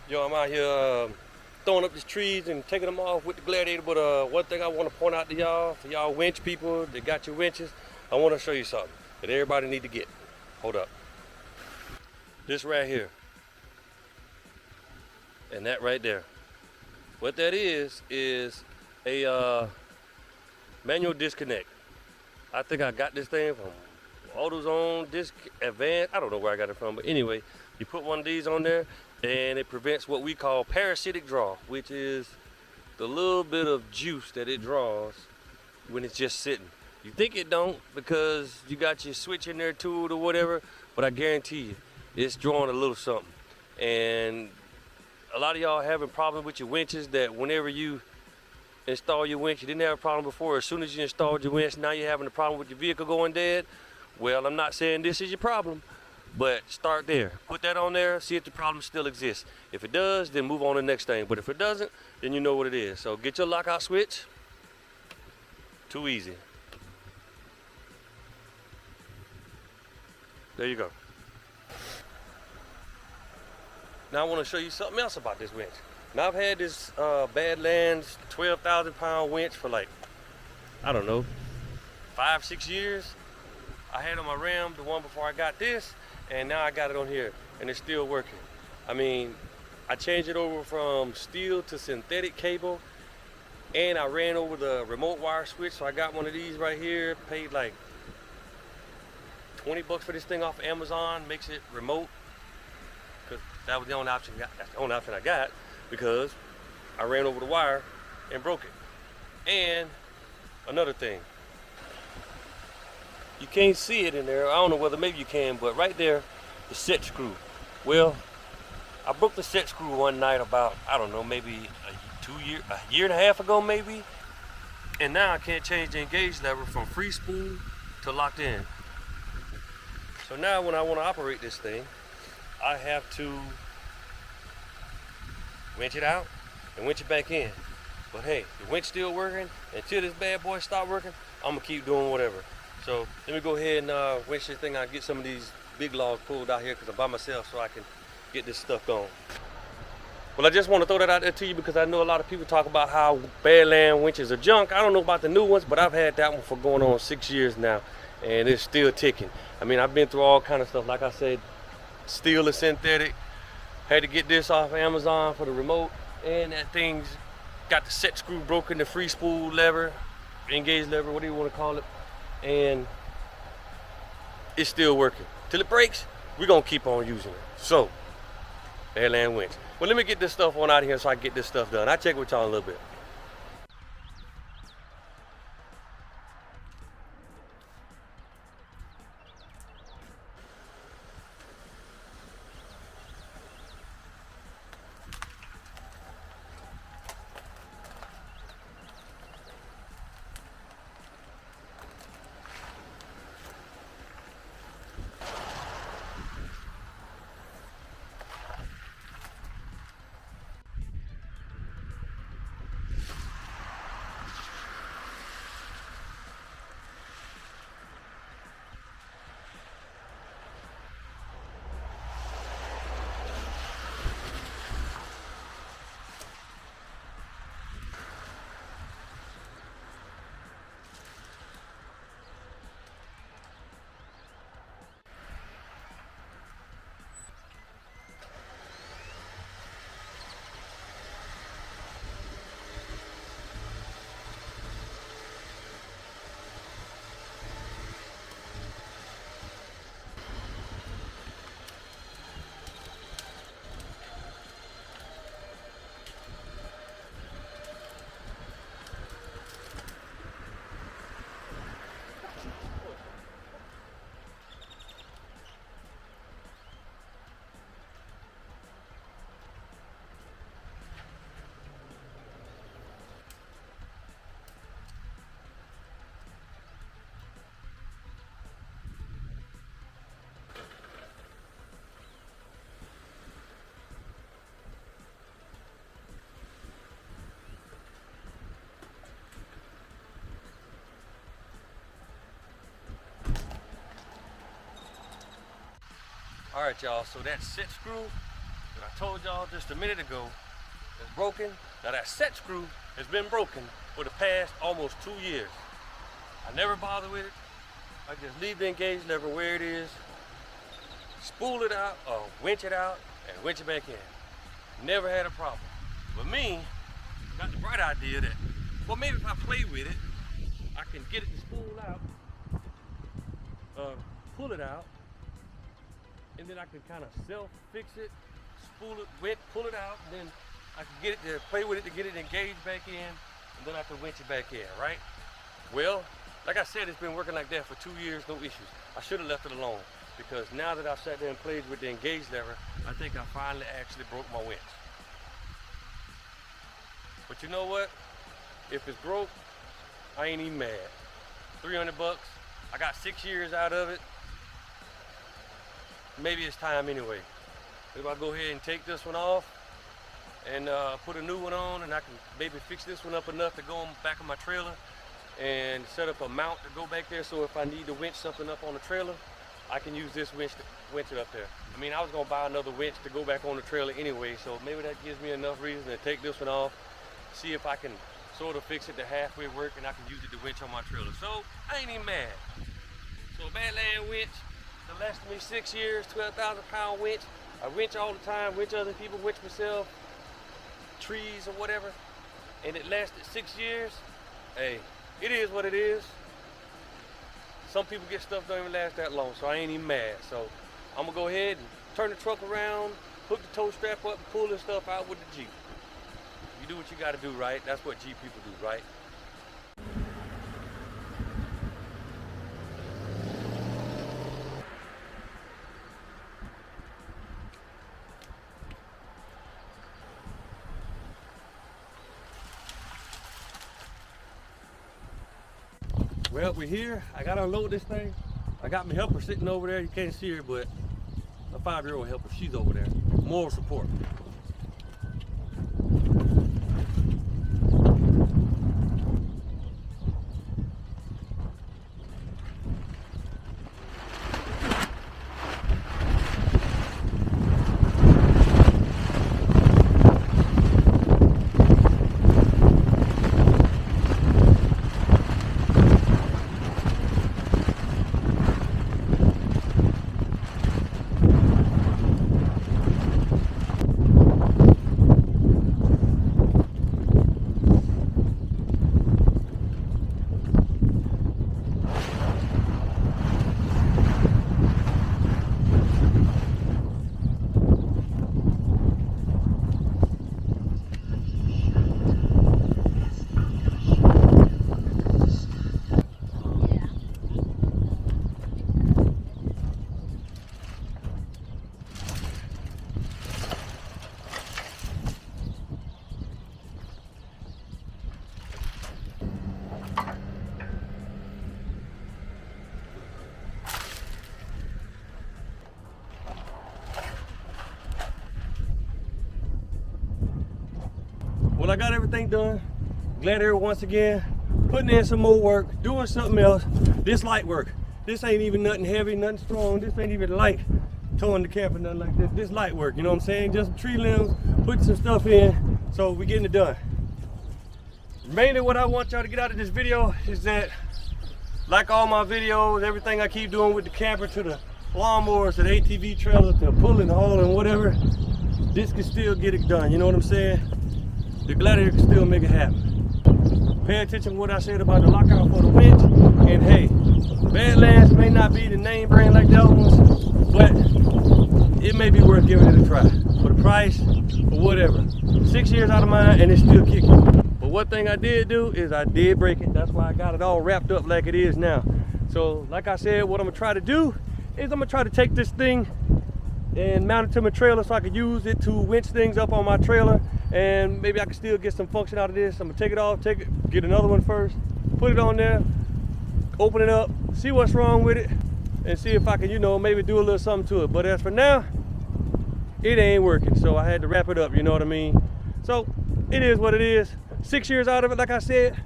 Yo, I'm out here throwing up these trees and taking them off with the Gladiator, but one thing I want to point out to y'all, for y'all winch people that got your winches, I want to show you something that everybody need to get. Hold up. This right here and that right there. What that is a manual disconnect. I think I got this thing from AutoZone Disc Advanced. I don't know where I got it from, but anyway, you put one of these on there and it prevents what we call parasitic draw, which is the little bit of juice that it draws when it's just sitting. You think it don't because you got your switch in there tooled or whatever, but I guarantee you, it's drawing a little something. And a lot of y'all having problems with your winches that whenever you install your winch, you didn't have a problem before. As soon as you installed your winch, now you're having a problem with your vehicle going dead. Well, I'm not saying this is your problem, but start there. Put that on there, see if the problem still exists. If it does, then move on to the next thing. But if it doesn't, then you know what it is. So get your lockout switch. Too easy. There you go. Now I want to show you something else about this winch. Now I've had this Badlands 12,000 pound winch for like, I don't know, 5-6 years. I had on my Ram the one before I got this, and now I got it on here and it's still working. I mean, I changed it over from steel to synthetic cable, and I ran over the remote wire switch, so I got one of these right here, paid like 20 bucks for this thing off Amazon, makes it remote, because that was the only option I got. That's the only option I got, because I ran over the wire and broke it. And another thing, you can't see it in there. I don't know whether maybe you can, but right there, the set screw. Well, I broke the set screw one night about, I don't know, maybe a year and a half ago maybe. And now I can't change the engage lever from free spool to locked in. So now when I want to operate this thing, I have to winch it out and winch it back in. But hey, the winch still working. Until this bad boy stop working, I'm gonna keep doing whatever. So let me go ahead and winch this thing out, get some of these big logs pulled out here because I'm by myself, so I can get this stuff going. Well, I just want to throw that out there to you because I know a lot of people talk about how Badlands winches are junk. I don't know about the new ones, but I've had that one for going on 6 years now, and it's still ticking. I mean, I've been through all kind of stuff. Like I said, steel is synthetic. Had to get this off Amazon for the remote, and that thing's got the set screw broken, the free spool lever, engage lever, whatever you want to call it, and it's still working. Till it breaks, we're gonna keep on using it. So, Badlands winch. Well, let me get this stuff on out of here so I can get this stuff done. I'll check with y'all in a little bit. All right, y'all, so that set screw that I told y'all just a minute ago, is broken. Now that set screw has been broken for the past almost 2 years. I never bother with it. I just leave the engaged lever where it is, spool it out, or winch it out, and winch it back in. Never had a problem. But me, got the bright idea that, well, maybe if I play with it, I can get it to spool out, pull it out, and then I can kind of self-fix it, spool it, pull it out, and then I can get it to play with it to get it engaged back in, and then I can winch it back in, right? Well, like I said, it's been working like that for 2 years, no issues. I should have left it alone, because now that I've sat there and played with the engaged lever, I think I finally actually broke my winch. But you know what? If it's broke, I ain't even mad. 300 bucks, I got 6 years out of it. Maybe it's time anyway. Maybe I'll go ahead and take this one off and put a new one on, and I can maybe fix this one up enough to go on back of my trailer and set up a mount to go back there, so if I need to winch something up on the trailer, I can use this winch to winch it up there. I mean, I was gonna buy another winch to go back on the trailer anyway, so maybe that gives me enough reason to take this one off, see if I can sort of fix it to halfway work, and I can use it to winch on my trailer. So I ain't even mad. So a Badland winch that lasted me 6 years, 12,000 pound winch. I winch all the time, winch other people, winch myself, trees or whatever, and it lasted 6 years. Hey, it is what it is. Some people get stuff don't even last that long, so I ain't even mad. So I'm gonna go ahead and turn the truck around, hook the tow strap up, and pull this stuff out with the Jeep. You do what you gotta do, right? That's what Jeep people do, right? Well, we're here. I gotta unload this thing. I got my helper sitting over there. You can't see her, but a 5-year-old helper, she's over there. Moral support. Well, I got everything done. Gladiator once again, putting in some more work, doing something else. This light work. This ain't even nothing heavy, nothing strong. This ain't even light, towing the camper, nothing like this. This light work, you know what I'm saying? Just some tree limbs, putting some stuff in, so we're getting it done. Mainly what I want y'all to get out of this video is that, like all my videos, everything I keep doing with the camper, to the lawnmowers, to the ATV trailer, to pulling, hauling, whatever, this can still get it done, you know what I'm saying? The Gladiator can still make it happen. Pay attention to what I said about the lockout for the winch, and hey, Badlands may not be the name brand like the other ones, but it may be worth giving it a try. For the price, or whatever. 6 years out of mine, and it's still kicking. But one thing I did do is I did break it. That's why I got it all wrapped up like it is now. So, like I said, what I'm gonna try to do is I'm gonna try to take this thing and mount it to my trailer so I can use it to winch things up on my trailer, and maybe I can still get some function out of this. I'm gonna take it off, get another one first, put it on there, open it up, see what's wrong with it, and see if I can, you know, maybe do a little something to it. But as for now, it ain't working, so I had to wrap it up, you know what I mean? So it is what it is. 6 years out of it, like I said,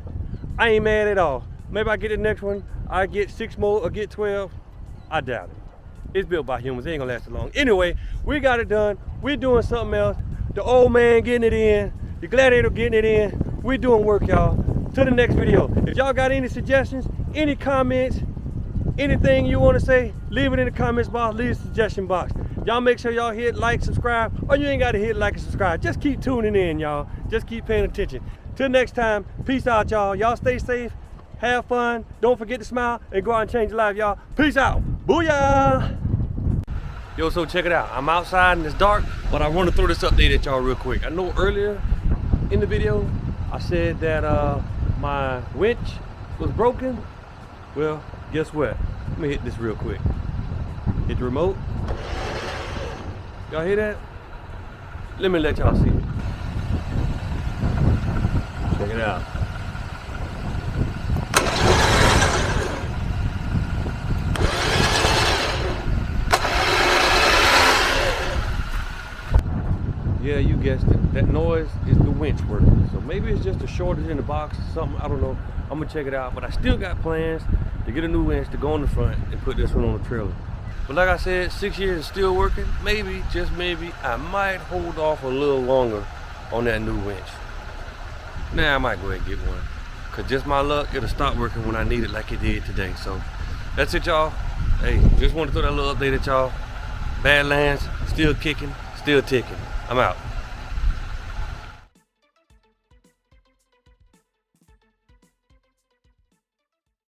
I ain't mad at all. Maybe I get the next one, I get 6 more or get 12. I doubt it. It's built by humans, it ain't gonna last too long. Anyway, we got it done. We're doing something else. The old man getting it in, the Gladiator getting it in. We're doing work, y'all. To the next video. If y'all got any suggestions, any comments, anything you want to say, leave it in the comments box, leave a suggestion box. Y'all make sure y'all hit like, subscribe, or you ain't got to hit like and subscribe. Just keep tuning in, y'all. Just keep paying attention. Till next time, peace out, y'all. Y'all stay safe, have fun, don't forget to smile, and go out and change your life, y'all. Peace out. Booyah! Yo, so check it out. I'm outside and it's dark, but I want to throw this update at y'all real quick. I know earlier in the video, I said that my winch was broken. Well, guess what? Let me hit this real quick. Hit the remote. Y'all hear that? Let me let y'all see it. Check it out. Yeah, you guessed it. That noise is the winch working. So maybe it's just a shortage in the box or something. I don't know. I'm gonna check it out. But I still got plans to get a new winch to go on the front and put this one on the trailer. But like I said, 6 years is still working. Maybe, just maybe, I might hold off a little longer on that new winch. Nah, I might go ahead and get one. Cause just my luck, it'll stop working when I need it like it did today. So that's it, y'all. Hey, just want to throw that little update at y'all. Badlands, still kicking, still ticking. I'm out.